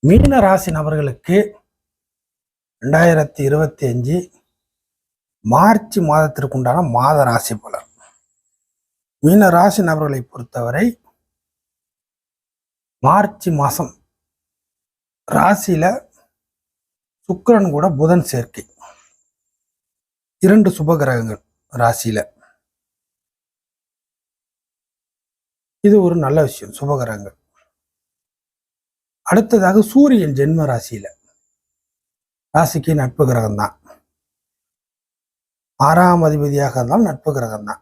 மீன ராசி நபர்களுக்கு 2025 மார்ச் மாதத்திற்குண்டான மாத ராசி பலன். மீன ராசி நபர்களை பொறுத்தவரை மார்ச் மாசம் ராசியில சுக்கிரன் கூட புதன் சேர்க்கை, 2 சுப கிரகங்கள் ராசியில. இது ஒரு நல்ல விஷயம், சுப கிரகங்கள். அடுத்ததாக சூரியன் ஜென்ம ராசியில, ராசிக்கு நட்பு கிரகம் தான், 6ஆம் அதிபதியாக இருந்தாலும் நட்பு கிரகம் தான்.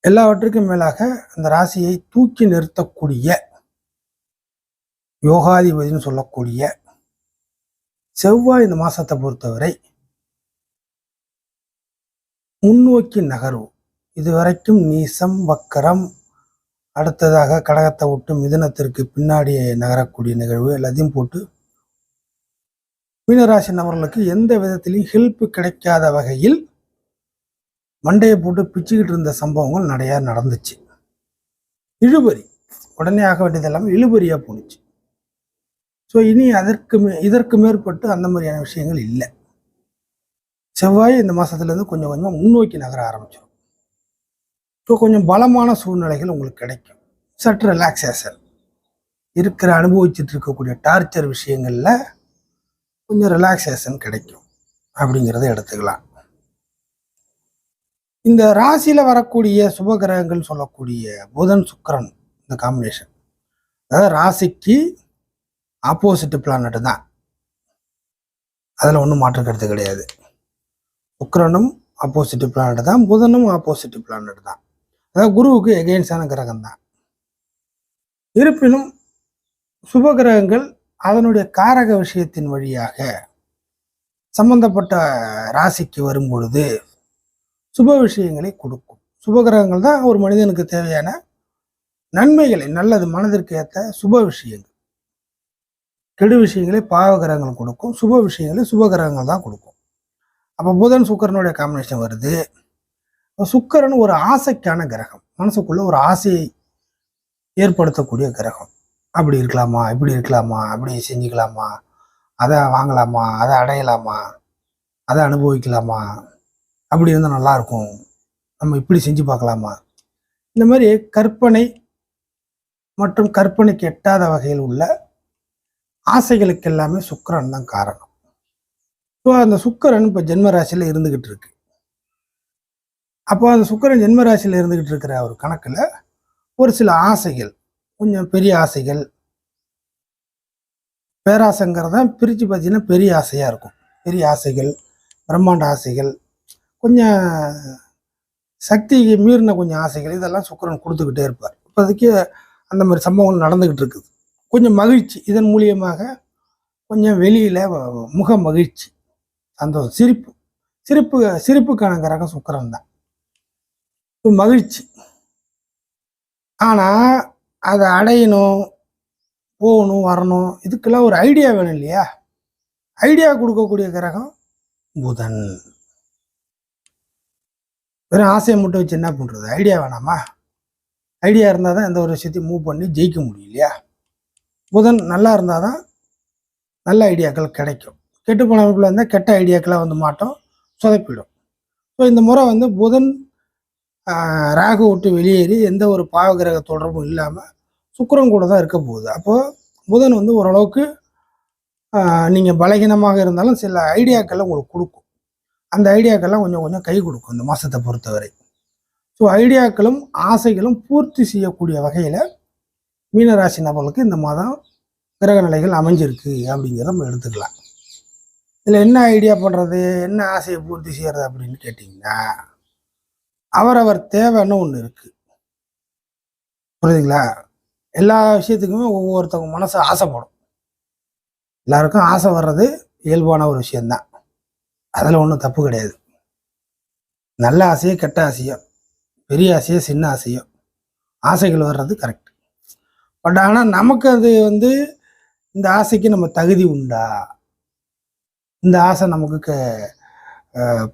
எல்லாவற்றுக்கும் மேலாக அந்த ராசியை தூக்கி நிறுத்தக்கூடிய யோகாதிபதினு சொல்லக்கூடிய செவ்வாய் இந்த மாசத்தை பொறுத்தவரை முன்னோக்கி நகர்வு. இதுவரைக்கும் நீசம், வக்கரம், அடுத்ததாக கடகத்தை விட்டு மிதுனத்திற்கு பின்னாடி நகரக்கூடிய நிகழ்வு எல்லாத்தையும் போட்டு மீனராசி நபர்களுக்கு எந்த விதத்திலையும் ஹெல்ப் கிடைக்காத வகையில் மண்டையை போட்டு பிச்சுக்கிட்டு இருந்த சம்பவங்கள் நிறையா நடந்துச்சு. இழுபறி, உடனே ஆக வேண்டியது எல்லாமே இழுபறியா போணுச்சு. ஸோ இனி இதற்கு மேற்பட்டு அந்த மாதிரியான விஷயங்கள் இல்லை. செவ்வாய் இந்த மாசத்துலேருந்து கொஞ்சம் கொஞ்சமாக முன்னோக்கி நகர ஆரம்பிச்சிடும். ஸோ கொஞ்சம் பலமான சூழ்நிலைகள் உங்களுக்கு கிடைக்கும். சற்று ரிலாக்ஸேஷன் இருக்கிற அனுபவிச்சுட்டு இருக்கக்கூடிய டார்ச்சர் விஷயங்கள்ல கொஞ்சம் ரிலாக்ஸேஷன் கிடைக்கும் அப்படிங்கிறத எடுத்துக்கலாம். இந்த ராசியில வரக்கூடிய சுப கிரகங்கள் சொல்லக்கூடிய புதன் சுக்கிரன் இந்த காம்பினேஷன், அதாவது ராசிக்கு ஆப்போசிட் பிளானட் தான், அதில் ஒன்றும் மாற்று கருத்து கிடையாது. சுக்கிரனும் ஆப்போசிட் பிளானட் தான், புதனும் ஆப்போசிட் பிளானட் தான், அதாவது குருவுக்கு எகெயின்ஸ்டான கிரகம் தான். இருப்பினும் சுப கிரகங்கள் அதனுடைய காரக விஷயத்தின் வழியாக சம்பந்தப்பட்ட ராசிக்கு வரும் பொழுது சுப விஷயங்களை கொடுக்கும். சுப கிரகங்கள் தான் ஒரு மனிதனுக்கு தேவையான நன்மைகளை, நல்லது மனதிற்கு ஏற்ற சுப விஷயங்கள். கெடு விஷயங்களை பாவ கிரகங்கள் கொடுக்கும், சுப விஷயங்களை சுப கிரகங்கள் தான் கொடுக்கும். அப்போ புதன் சுக்கிரனுடைய காம்பினேஷன் வருது. சுக்கிரன் ஒரு ஆசைக்கான கிரகம், மனசுக்குள்ள ஒரு ஆசையை ஏற்படுத்தக்கூடிய கிரகம். அப்படி இருக்கலாமா, இப்படி இருக்கலாமா, அப்படி செஞ்சுக்கலாமா, அதை வாங்கலாமா, அதை அடையலாமா, அதை அனுபவிக்கலாமா, அப்படி இருந்தால் நல்லா இருக்கும், நம்ம இப்படி செஞ்சு பார்க்கலாமா, இந்த மாதிரி கற்பனை மற்றும் கற்பனைக்கு எட்டாத வகையில் உள்ள ஆசைகளுக்கு எல்லாமே சுக்கிரன் தான் காரணம். ஸோ அந்த சுக்கிரன் இப்போ ஜென்மராசியில் இருந்துகிட்டு இருக்கு. அப்போ அந்த சுக்கிரன் ஜென்மராசியில் இருந்துகிட்டு இருக்கிற ஒரு கணக்கில் ஒரு சில ஆசைகள், கொஞ்சம் பெரிய ஆசைகள், பேராசைங்கிறத பிரித்து பார்த்தீங்கன்னா பெரிய ஆசையாக இருக்கும். பெரிய ஆசைகள், பிரம்மாண்ட ஆசைகள், கொஞ்சம் சக்திக்கு மீறின கொஞ்சம் ஆசைகள், இதெல்லாம் சுக்கிரன் கொடுத்துக்கிட்டே இருப்பார். இப்போதைக்கு அந்த மாதிரி சம்பவங்கள் நடந்துக்கிட்டு இருக்குது. கொஞ்சம் மகிழ்ச்சி, இதன் மூலியமாக கொஞ்சம் வெளியில் முக மகிழ்ச்சி, சந்தோஷம், சிரிப்புக்கான கிரகம் சுக்கிரன் தான், மகிழ்ச்சி. ஆனால் அதை அடையணும், போகணும், வரணும், இதுக்கெல்லாம் ஒரு ஐடியா வேணும் இல்லையா? ஐடியா கொடுக்கக்கூடிய கிரகம் புதன். வெறும் ஆசையை மட்டும் வச்சு என்ன பண்ணுறது? ஐடியா வேணாமா? ஐடியா இருந்தால் தான் எந்த ஒரு விஷயத்தையும் மூவ் பண்ணி ஜெயிக்க முடியும் இல்லையா? புதன் நல்லா இருந்தால் தான் நல்ல ஐடியாக்கள் கிடைக்கும். கெட்டு போன அமைப்பில் இருந்தால் கெட்ட ஐடியாக்கெல்லாம் வந்து மாட்டோம், சொதப்பிடும். ஸோ இந்த முறை வந்து புதன் ராகு விட்டு வெளியேறி எந்த ஒரு பாவ கிரக தொடர்பும் இல்லாமல் சுக்கிரன் கூட தான் இருக்க போகுது. அப்போது புதன் வந்து ஓரளவுக்கு நீங்கள் பலகீனமாக இருந்தாலும் சில ஐடியாக்கள்லாம் உங்களுக்கு கொடுக்கும். அந்த ஐடியாக்கள்லாம் கொஞ்சம் கொஞ்சம் கை கொடுக்கும் இந்த மாதத்தை பொறுத்தவரை. ஸோ ஐடியாக்களும் ஆசைகளும் பூர்த்தி செய்யக்கூடிய வகையில் மீனராசி நபர்களுக்கு இந்த மாதம் கிரக நிலைகள் அமைஞ்சிருக்கு அப்படிங்கிறத நம்ம எடுத்துக்கலாம். இதில் என்ன ஐடியா பண்ணுறது, என்ன ஆசையை பூர்த்தி செய்கிறது அப்படின்னு கேட்டிங்கன்னா, அவரவர் தேவைன்னு ஒன்று இருக்குது, புரியுதுங்களா? எல்லா விஷயத்துக்குமே ஒவ்வொருத்தவங்க மனசு ஆசைப்படும். எல்லாருக்கும் ஆசை வர்றது இயல்பான ஒரு விஷயந்தான், அதில் ஒன்றும் தப்பு கிடையாது. நல்ல ஆசையோ கெட்ட ஆசையோ, பெரிய ஆசையோ சின்ன ஆசையோ, ஆசைகள் வர்றது கரெக்ட். பட் ஆனால் நமக்கு அது வந்து இந்த ஆசைக்கு நம்ம தகுதி உண்டா, இந்த ஆசை நமக்கு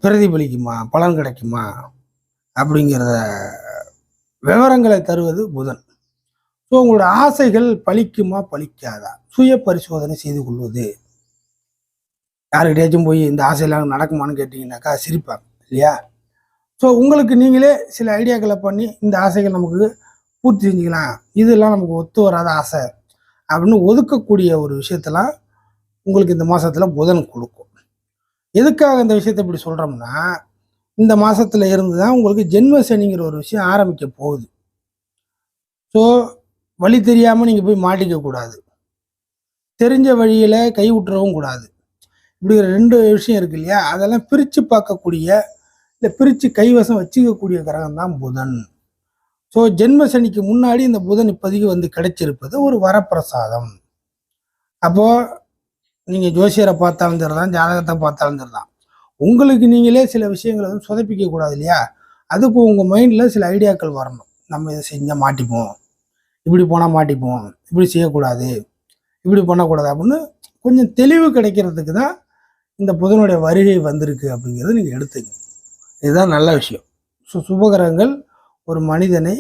பிரதிபலிக்குமா, பலன் கிடைக்குமா அப்படிங்கிறத விவரங்களை தருவது புதன். ஸோ உங்களோட ஆசைகள் பலிக்குமா பலிக்காதா சுய பரிசோதனை செய்து கொள்வது. யாருக்கிட்டேயாச்சும் போய் இந்த ஆசையெல்லாம் நடக்குமான்னு கேட்டிங்கனாக்கா சிரிப்பாங்க இல்லையா? ஸோ உங்களுக்கு நீங்களே சில ஐடியாக்களை பண்ணி இந்த ஆசைகள் நமக்கு பூர்த்தி செஞ்சுக்கலாம், இதெல்லாம் நமக்கு ஒத்து வராத ஆசை அப்படின்னு ஒதுக்கக்கூடிய ஒரு விஷயத்தெல்லாம் உங்களுக்கு இந்த மாதத்தில் புதன் கொடுக்கும். எதுக்காக இந்த விஷயத்தை இப்படி சொல்கிறோம்னா, இந்த மாதத்தில் இருந்து தான் உங்களுக்கு ஜென்ம சனிங்கிற ஒரு விஷயம் ஆரம்பிக்க போகுது. ஸோ வழி தெரியாமல் நீங்கள் போய் மாட்டிக்க கூடாது, தெரிஞ்ச வழியில் கை விட்டுறவும் கூடாது. இப்படிங்கிற 2 விஷயம் இருக்கு இல்லையா? அதெல்லாம் பிரித்து பார்க்கக்கூடிய, இல்லை பிரித்து கைவசம் வச்சுக்கக்கூடிய கிரகம் தான் புதன். ஸோ ஜென்ம சனிக்கு முன்னாடி இந்த புதன் இப்போதைக்கு வந்து கிடைச்சிருப்பது ஒரு வரப்பிரசாதம். அப்போது நீங்கள் ஜோசியரை பார்த்தாலும் சரிதான், ஜாதகத்தை பார்த்தாலும் சரிதான், உங்களுக்கு நீங்களே சில விஷயங்களை வந்து சொதப்பிக்க கூடாது இல்லையா? அதுக்கு உங்கள் மைண்டில் சில ஐடியாக்கள் வரணும். நம்ம இதை செஞ்சால் மாட்டிப்போம், இப்படி போனால் மாட்டிப்போம், இப்படி செய்யக்கூடாது, இப்படி பண்ணக்கூடாது அப்படின்னு கொஞ்சம் தெளிவு கிடைக்கிறதுக்கு தான் இந்த புதனுடைய வருகை வந்திருக்கு அப்படிங்கிறத நீங்கள் எடுத்துங்க. இதுதான் நல்ல விஷயம். ஸோ சுபகிரகங்கள் ஒரு மனிதனை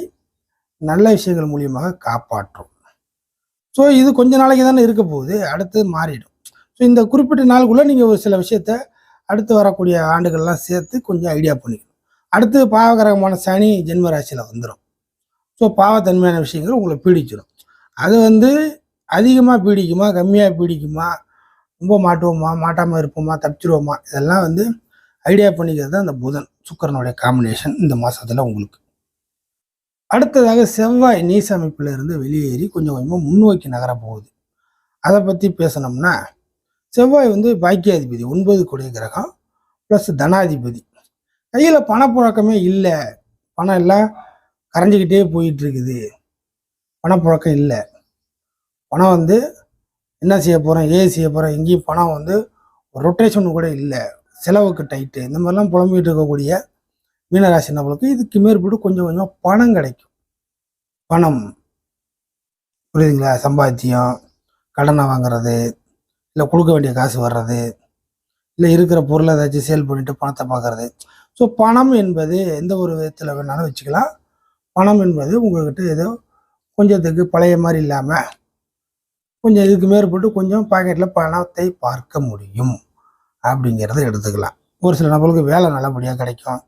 நல்ல விஷயங்கள் மூலியமாக காப்பாற்றும். ஸோ இது கொஞ்ச நாளைக்கு தானே இருக்க போகுது, அடுத்து மாறிடும். ஸோ இந்த குறிப்பிட்ட நாளுக்குள்ளே நீங்கள் ஒரு சில விஷயத்த அடுத்து வரக்கூடிய ஆண்டுகள்லாம் சேர்த்து கொஞ்சம் ஐடியா பண்ணிக்கணும். அடுத்து பாவகிரகமான சனி ஜென்ம ராசியில் வந்துடும். ஸோ பாவத்தன்மையான விஷயங்கள் உங்களை பீடிச்சிடும். அது வந்து அதிகமாக பீடிக்குமா, கம்மியாக பீடிக்குமா, ரொம்ப மாட்டுவோமா, மாட்டாமல் இருப்போமா, தப்பிச்சிருவோமா, இதெல்லாம் வந்து ஐடியா பண்ணிக்கிறது தான் அந்த புதன் சுக்கிரனுடைய காம்பினேஷன் இந்த மாதத்தில் உங்களுக்கு. அடுத்ததாக செவ்வாய் நீச அமைப்பில் இருந்து வெளியேறி கொஞ்சம் கொஞ்சமாக முன்னோக்கி நகர போகுது. அதை பற்றி பேசணும்னா, செவ்வாய் வந்து பாக்கியாதிபதி, 9 கூடிய கிரகம் ப்ளஸ் தனாதிபதி. கையில் பணப்புழக்கமே இல்லை, பணம் எல்லாம் கரைஞ்சிக்கிட்டே போயிட்டு இருக்குது, பணப்புழக்கம் இல்லை, பணம் வந்து என்ன செய்ய போகிறேன், ஏது செய்ய போகிறேன், எங்கேயும் பணம் வந்து ரொட்டேஷன் கூட இல்லை, செலவுக்கு டைட்டு, இந்த மாதிரிலாம் புலம்பிகிட்டு இருக்கக்கூடிய மீனராசி நபர்களுக்கு இதுக்கு மேற்பட்டு கொஞ்சம் கொஞ்சமாக பணம் கிடைக்கும். பணம் புரியுதுங்களா? சம்பாத்தியம், கடனை வாங்குறது, இல்லை கொடுக்க வேண்டிய காசு வர்றது, இல்லை இருக்கிற பொருளை ஏதாச்சும் சேல் பண்ணிட்டு பணத்தை பார்க்கறது. ஸோ பணம் என்பது எந்த ஒரு விதத்தில் வேணாலும் வச்சுக்கலாம். பணம் என்பது உங்கள்கிட்ட ஏதோ கொஞ்சத்துக்கு பழைய மாதிரி இல்லாமல் கொஞ்சம் இதுக்கு மேற்பட்டு கொஞ்சம் பாக்கெட்டில் பணத்தை பார்க்க முடியும் அப்படிங்கிறத எடுத்துக்கலாம். ஒரு சில நபர்களுக்கு வேலை நல்லபடியாக கிடைக்கும்.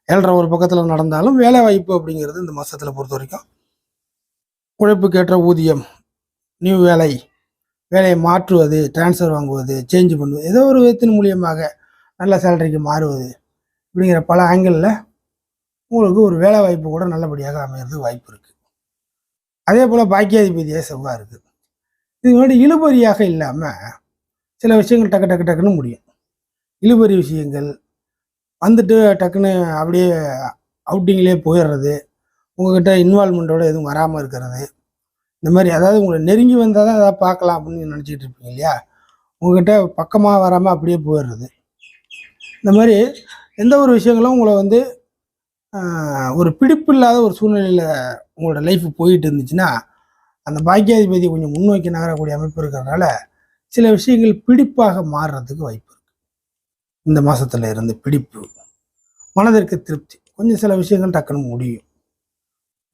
7.5 ஒரு பக்கத்தில் நடந்தாலும் வேலை வாய்ப்பு அப்படிங்கிறது இந்த மாதத்தில் பொறுத்த வரைக்கும் உழைப்புக்கேற்ற ஊதியம், நியூ வேலை, வேலையை மாற்றுவது, டிரான்ஸ்ஃபர் வாங்குவது, சேஞ்ச் பண்ணுவது, ஏதோ ஒரு விதத்தின் மூலியமாக நல்ல சேலரிக்கு மாறுவது, இப்படிங்கிற பல ஆங்கிளில் உங்களுக்கு ஒரு வேலை வாய்ப்பு கூட நல்லபடியாக அமைகிறதுக்கு வாய்ப்பு இருக்குது. அதே போல் பாக்கியாதிபதியாக செவ்வாய் இருக்குது. இது முன்னாடி இழுபறியாக இல்லாமல் சில விஷயங்கள் டக்கு டக்கு டக்குன்னு முடியும். இழுபறி விஷயங்கள் வந்துட்டு டக்குன்னு அப்படியே அவுட்டிங்லேயே போயிடுறது, உங்கள்கிட்ட இன்வால்மெண்ட்டோட எதுவும் வராமல் இருக்கிறது, இந்த மாதிரி அதாவது உங்களை நெருங்கி வந்தால் தான் எதாவது பார்க்கலாம் அப்படின்னு நினச்சிக்கிட்டு இருப்பீங்க இல்லையா? உங்கள்கிட்ட பக்கமாக வராமல் அப்படியே போயிடுறது. இந்த மாதிரி எந்த ஒரு விஷயங்களும் உங்களை வந்து ஒரு பிடிப்பு இல்லாத ஒரு சூழ்நிலையில் உங்களோட லைஃப் போயிட்டு இருந்துச்சுன்னா, அந்த பாக்கியாதிபதி கொஞ்சம் முன்னோக்கி நகரக்கூடிய அமைப்பு இருக்கிறதுனால சில விஷயங்கள் பிடிப்பாக மாறுறதுக்கு வாய்ப்பு இருக்குது. இந்த மாதத்தில் இருந்து பிடிப்பு, மனதிற்கு திருப்தி, கொஞ்சம் சில விஷயங்கள் டக்குன்னு முடியும்.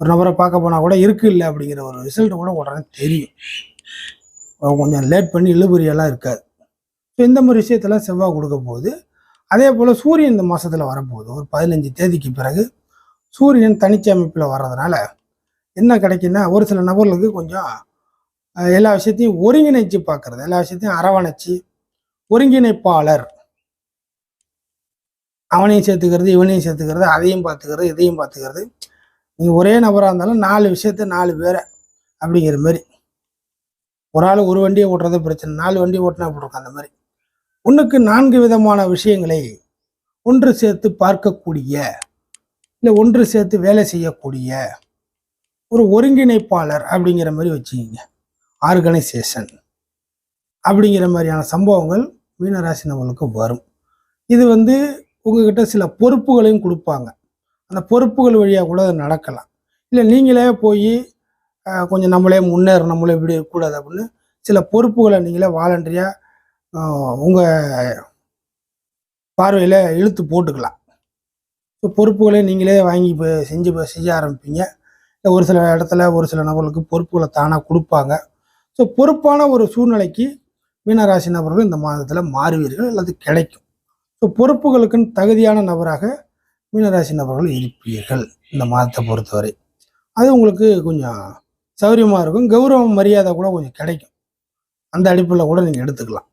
ஒரு நபரை பார்க்க போனால் கூட இருக்கு இல்லை அப்படிங்கிற ஒரு ரிசல்ட் கூட உடனே தெரியும். கொஞ்சம் லேட் பண்ணி இழுபறியெல்லாம் இருக்காது. ஸோ இந்த மாதிரி விஷயத்தெல்லாம் செவ்வாய் கொடுக்க போகுது. அதே போல் சூரியன் இந்த மாதத்தில் வரப்போகுது. ஒரு 15 தேதிக்கு பிறகு சூரியன் தனிச்சை அமைப்பில் வர்றதுனால என்ன கிடைக்குன்னா, ஒரு சில நபர்களுக்கு கொஞ்சம் எல்லா விஷயத்தையும் ஒருங்கிணைச்சு பார்க்கறது, எல்லா விஷயத்தையும் அரவணைச்சு ஒருங்கிணைப்பாளர், அவனையும் சேர்த்துக்கிறது, இவனையும் சேர்த்துக்கிறது, அதையும் பார்த்துக்கிறது, இதையும் பார்த்துக்கிறது. நீங்கள் ஒரே நபராக இருந்தாலும் 4 விஷயத்த 4 பேரை அப்படிங்கிற மாதிரி. ஒரு ஆள் ஒரு வண்டியை ஓட்டுறது பிரச்சனை, 4 வண்டியை ஓட்டினா அப்படி இருக்கும். அந்த மாதிரி ஒன்றுக்கு 4 விதமான விஷயங்களை ஒன்று சேர்த்து பார்க்கக்கூடிய, இல்லை ஒன்று சேர்த்து வேலை செய்யக்கூடிய ஒரு ஒருங்கிணைப்பாளர் அப்படிங்கிற மாதிரி வச்சுக்கிங்க. ஆர்கனைசேஷன் அப்படிங்கிற மாதிரியான சம்பவங்கள் மீனராசி நம்மளுக்கு வரும். இது வந்து உங்ககிட்ட சில பொறுப்புகளையும் கொடுப்பாங்க. அந்த பொறுப்புகள் வழியாக கூட அது நடக்கலாம். இல்லை நீங்களே போய் கொஞ்சம் நம்மளே முன்னேறணும், நம்மளே இப்படி இருக்கக்கூடாது அப்படின்னு சில பொறுப்புகளை நீங்களே வாலண்டரியாக உங்கள் பார்வையில் இழுத்து போட்டுக்கலாம். ஸோ பொறுப்புகளை நீங்களே வாங்கி செய்ய ஆரம்பிப்பீங்க. இல்லை ஒரு சில இடத்துல ஒரு சில நபர்களுக்கு பொறுப்புகளை தானாக கொடுப்பாங்க. ஸோ பொறுப்பான ஒரு சூழ்நிலைக்கு மீனராசி நபர்கள் இந்த மாதத்தில் மாறுவீர்கள் அல்லது கிடைக்கும். ஸோ பொறுப்புகளுக்குன்னு தகுதியான நபராக மீனராசி நபர்கள் இருப்பீர்கள் இந்த மாதத்தை பொறுத்தவரை. அது உங்களுக்கு கொஞ்சம் சௌரியமாக இருக்கும். கௌரவம் மரியாதை கூட கொஞ்சம் கிடைக்கும். அந்த அடிப்பில் கூட நீங்கள் எடுத்துக்கலாம்.